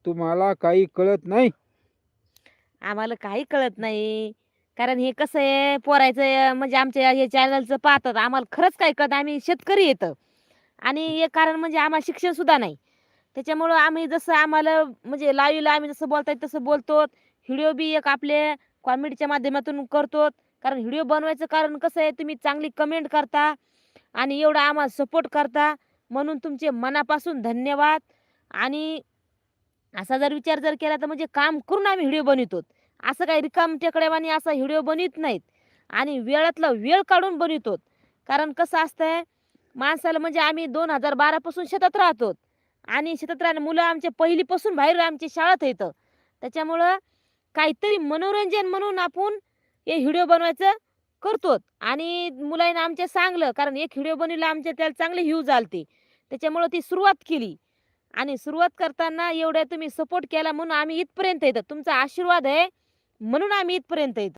तुम्हाला काही कळत नाही? आम्हाला काही कळत नाही. कारण हे कसं आहे पोरायचं म्हणजे आमच्या हे चॅनलचं पाहतात. आम्हाला खरंच काही कळत आम्ही शेतकरी आहेत आणि एक कारण म्हणजे आम्हाला शिक्षण सुद्धा नाही. त्याच्यामुळं आम्ही जसं आम्हाला म्हणजे लाईव्हला आम्ही जसं बोलता येईल तसं बोलतो. व्हिडिओ बी एक आपले कॉमेडीच्या माध्यमातून करतो. कारण व्हिडिओ बनवायचं कारण कसं आहे तुम्ही चांगली कमेंट करता आणि एवढा आम्हाला सपोर्ट करता. म्हणून तुमचे मनापासून धन्यवाद. आणि असा जर विचार जर केला तर म्हणजे काम करून आम्ही व्हिडिओ बनवितो. असं काही रिकामटेकड्यावानी असा व्हिडिओ बनवीत नाहीत आणि वेळातला वेळ काढून बनवितो. कारण कसं असतंय माणसाला म्हणजे आम्ही 2012 पासून शेतात राहतो आणि शेतात राहणं मुलं आमच्या पहिलीपासून बाहेर आमची शाळेत येतं. त्याच्यामुळं काहीतरी मनोरंजन म्हणून आपण हे व्हिडिओ बनवायचं करतो आणि मुलांना आमच्या सांगलं कारण एक व्हिडिओ बनवला आमच्या त्याला चांगले व्ह्यूज आलते. त्याच्यामुळं ती सुरुवात केली. आणि सुरुवात करताना एवढ्या तुम्ही सपोर्ट केला म्हणून आम्ही इथपर्यंत येतो. तुमचा आशीर्वाद आहे म्हणून आम्ही इथपर्यंत येतो.